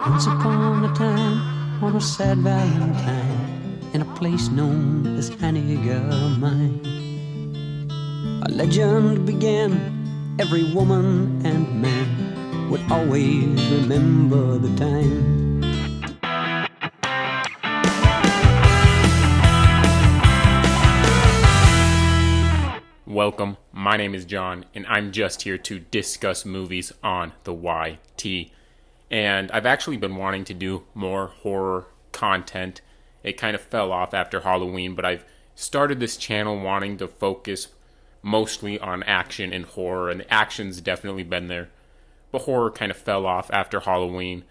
Once upon a time, on a sad Valentine, in a place known as Hallier Mine, a legend began. Every woman and man would always remember the time. Welcome, my name is John, and I'm just here to discuss movies on the YT. And I've actually been wanting to do more horror content. It kind of fell off after Halloween, but I've started this channel wanting to focus mostly on action and horror, and the action's definitely been there. But horror kind of fell off after Halloween,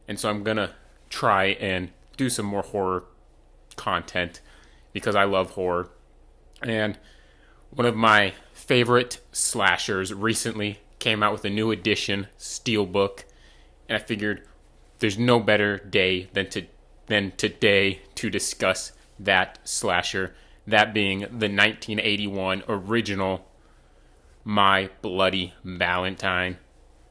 and so I'm gonna try and do some more horror content because I love horror. And one of my favorite slashers recently came out with a new edition, Steelbook, and I figured there's no better day than today to discuss that slasher, that being the 1981 original My Bloody Valentine.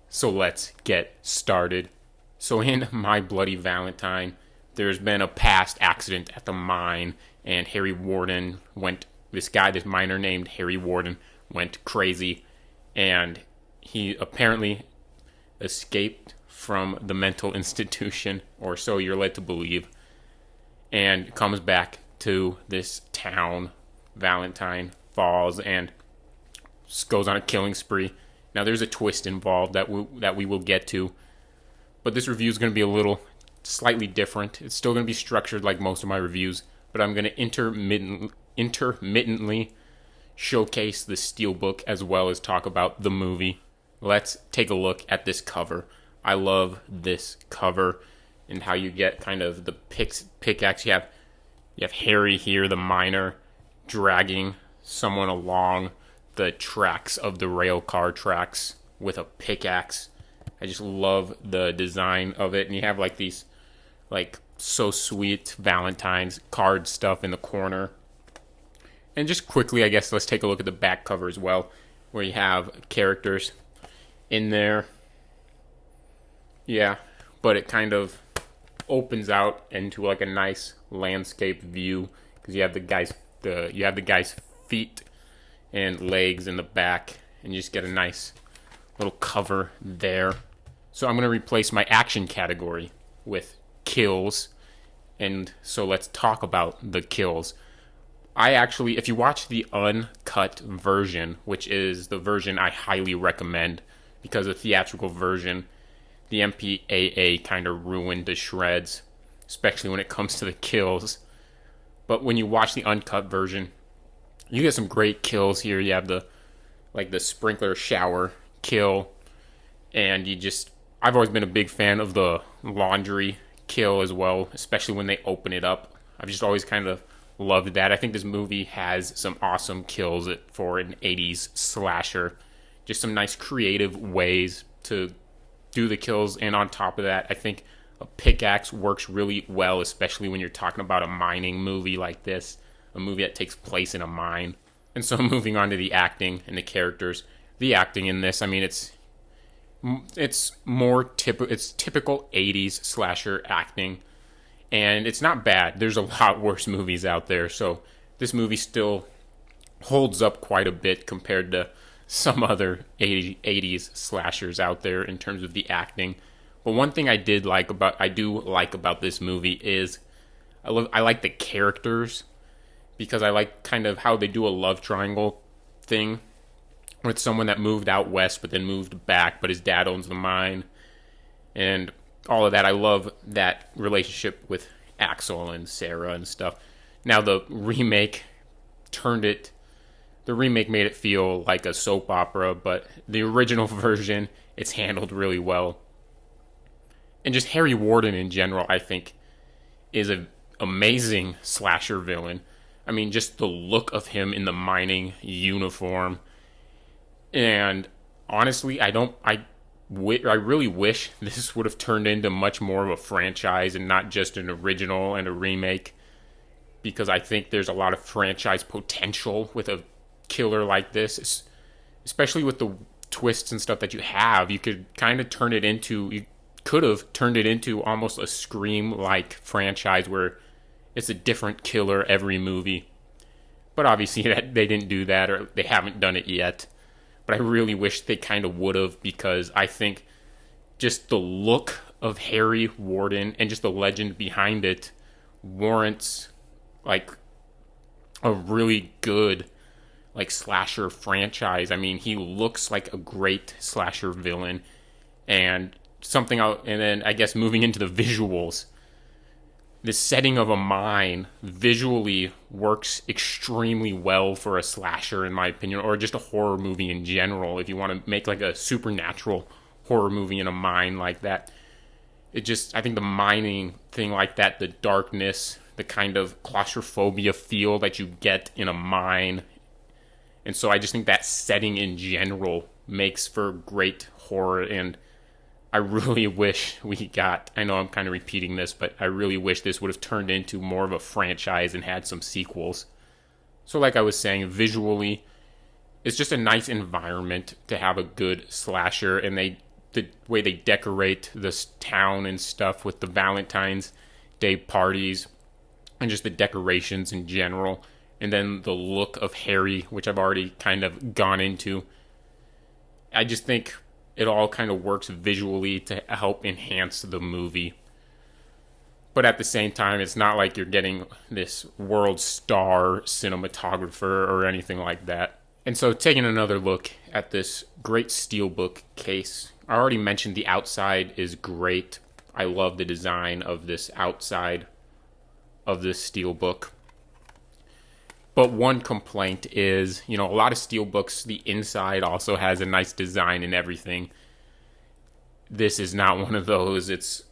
So let's get started. So in My Bloody Valentine, there's been a past accident at the mine, and this miner named Harry Warden went crazy, and he apparently escaped from the mental institution, or so you're led to believe, and comes back to this town, Valentine Falls, and goes on a killing spree. Now there's a twist involved that we will get to, but this review is going to be a little slightly different. It's still going to be structured like most of my reviews, but I'm going to intermittently showcase the Steelbook as well as talk about the movie. Let's take a look at this cover. I love this cover and how you get kind of the pickaxe. You have Harry here, the miner, dragging someone along the tracks of the rail car tracks with a pickaxe. I just love the design of it. And you have like these so sweet Valentine's card stuff in the corner. And just quickly, I guess, let's take a look at the back cover as well, where you have characters in there. Yeah, but it kind of opens out into like a nice landscape view because you have the guy's feet and legs in the back, and you just get a nice little cover there. So I'm going to replace my action category with kills, and so let's talk about the kills. If you watch the uncut version, which is the version I highly recommend, because the theatrical version, the MPAA kind of ruined to shreds, especially when it comes to the kills. But when you watch the uncut version, you get some great kills here. You have the sprinkler shower kill, and I've always been a big fan of the laundry kill as well, especially when they open it up. I've just always kind of loved that. I think this movie has some awesome kills for an 80s slasher. Just some nice creative ways to do the kills, and on top of that, I think a pickaxe works really well, especially when you're talking about a mining movie like this, a movie that takes place in a mine. And so moving on to the acting and the characters. The acting in this, I mean, it's typical 80s slasher acting, and it's not bad. There's a lot worse movies out there, so this movie still holds up quite a bit compared to some other 80s slashers out there in terms of the acting. But one thing I do like about this movie is I like the characters, because I like kind of how they do a love triangle thing with someone that moved out west but then moved back, but his dad owns the mine, and all of that. I love that relationship with Axel and Sarah and stuff. Now the remake made it feel like a soap opera, but the original version, it's handled really well. And just Harry Warden in general, I think, is an amazing slasher villain. I mean, just the look of him in the mining uniform. And honestly, I really wish this would have turned into much more of a franchise and not just an original and a remake, because I think there's a lot of franchise potential with a killer like this, especially with the twists and stuff that you have. You could could have turned it into almost a Scream-like franchise where it's a different killer every movie. But obviously that they didn't do that, or they haven't done it yet. But I really wish they kind of would have, because I think just the look of Harry Warden and just the legend behind it warrants like a really good like slasher franchise. I mean, he looks like a great slasher villain, and then I guess moving into the visuals, the setting of a mine visually works extremely well for a slasher, in my opinion, or just a horror movie in general. If you want to make like a supernatural horror movie in a mine like that, I think the mining thing like that, the darkness, the kind of claustrophobia feel that you get in a mine. And so I just think that setting in general makes for great horror, and I really wish I know I'm kind of repeating this, but I really wish this would have turned into more of a franchise and had some sequels. So like I was saying, visually, it's just a nice environment to have a good slasher, and the way they decorate this town and stuff with the Valentine's Day parties and just the decorations in general, and then the look of Harry, which I've already kind of gone into. I just think it all kind of works visually to help enhance the movie. But at the same time, it's not like you're getting this world star cinematographer or anything like that. And so taking another look at this great Steelbook case, I already mentioned the outside is great. I love the design of this outside of this Steelbook. But one complaint is, a lot of Steelbooks, the inside also has a nice design and everything. This is not one of those. It's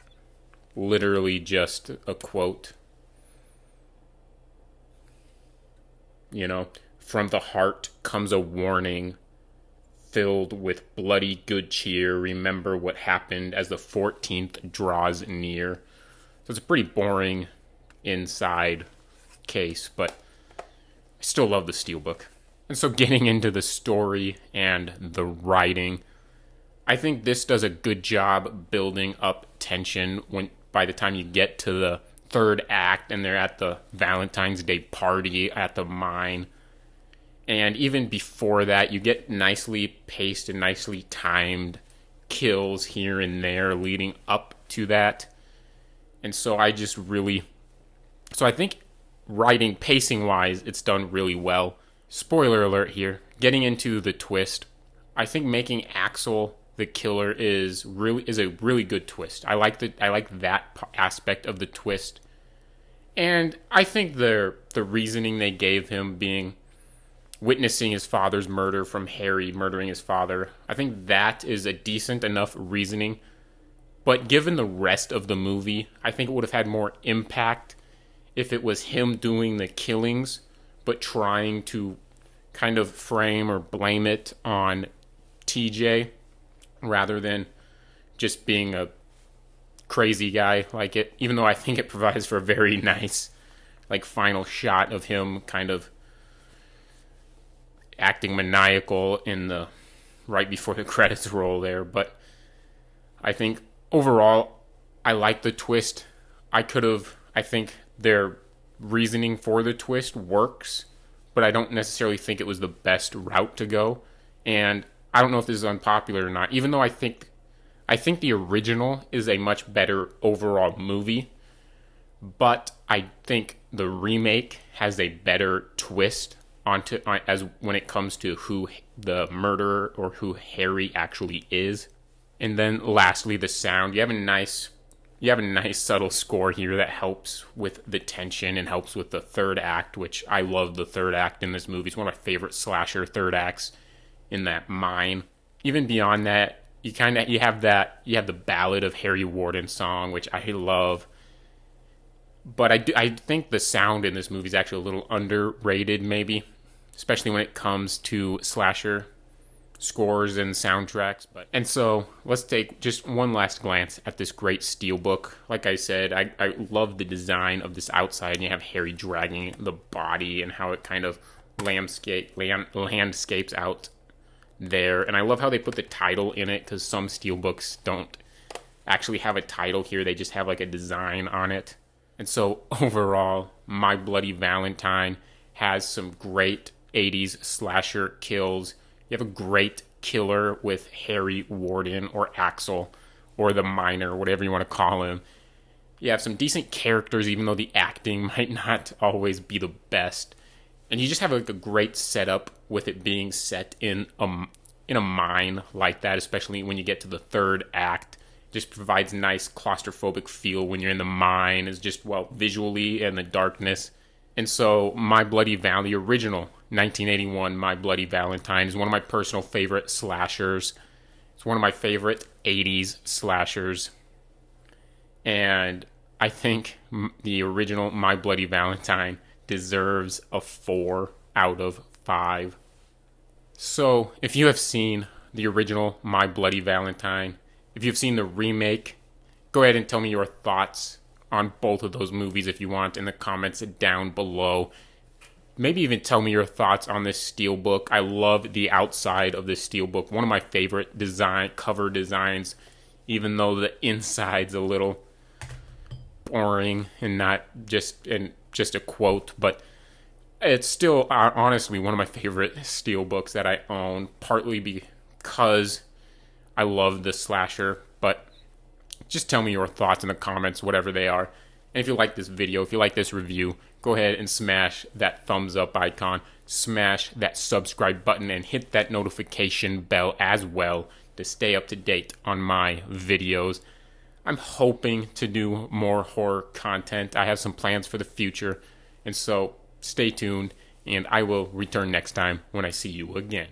literally just a quote. From the heart comes a warning, filled with bloody good cheer. Remember what happened as the 14th draws near. So it's a pretty boring inside case, but I still love the Steelbook. And so getting into the story and the writing, I think this does a good job building up tension by the time you get to the third act and they're at the Valentine's Day party at the mine. And even before that, you get nicely paced and nicely timed kills here and there leading up to that. And so I think writing, pacing-wise, it's done really well. Spoiler alert here. Getting into the twist, I think making Axel the killer is a really good twist. I like that aspect of the twist. And I think the reasoning they gave him being witnessing his father's murder from Harry murdering his father, I think that is a decent enough reasoning. But given the rest of the movie, I think it would have had more impact if it was him doing the killings, but trying to kind of frame or blame it on TJ, rather than just being a crazy guy like it. Even though I think it provides for a very nice, final shot of him kind of acting maniacal right before the credits roll there. But I think overall, I like the twist. I think their reasoning for the twist works, but I don't necessarily think it was the best route to go. And I don't know if this is unpopular or not, even though I think the original is a much better overall movie, but I think the remake has a better twist as when it comes to who the murderer or who Harry actually is. And then lastly, the sound. You have a nice subtle score here that helps with the tension and helps with the third act, which I love the third act in this movie. It's one of my favorite slasher third acts in that mine. Even beyond that, you have the Ballad of Harry Warden song, which I love. But I think the sound in this movie is actually a little underrated, maybe, especially when it comes to slasher scores and soundtracks. And so let's take just one last glance at this great Steelbook. Like I said, I love the design of this outside, and you have Harry dragging the body and how it kind of landscapes out there. And I love how they put the title in it, because some Steelbooks don't actually have a title here. They just have like a design on it. And so overall, My Bloody Valentine has some great 80s slasher kills. You have a great killer with Harry Warden or Axel or the Miner, whatever you want to call him. You have some decent characters, even though the acting might not always be the best. And you just have like a great setup with it being set in a mine like that, especially when you get to the third act. It just provides a nice claustrophobic feel when you're in the mine. It's just, well, visually and the darkness. And so My Bloody Valentine, the original 1981 My Bloody Valentine, is one of my personal favorite slashers. It's one of my favorite 80s slashers. And I think the original My Bloody Valentine deserves a 4 out of 5. So, if you have seen the original My Bloody Valentine, if you've seen the remake, go ahead and tell me your thoughts on both of those movies if you want in the comments down below. Maybe even tell me your thoughts on this Steelbook. I love the outside of this Steelbook. One of my favorite cover designs, even though the inside's a little boring and not just a quote, but it's still honestly one of my favorite Steelbooks that I own, partly because I love the slasher. But just tell me your thoughts in the comments, whatever they are. And if you like this video, if you like this review, go ahead and smash that thumbs up icon, smash that subscribe button, and hit that notification bell as well to stay up to date on my videos. I'm hoping to do more horror content. I have some plans for the future, and so stay tuned, and I will return next time when I see you again.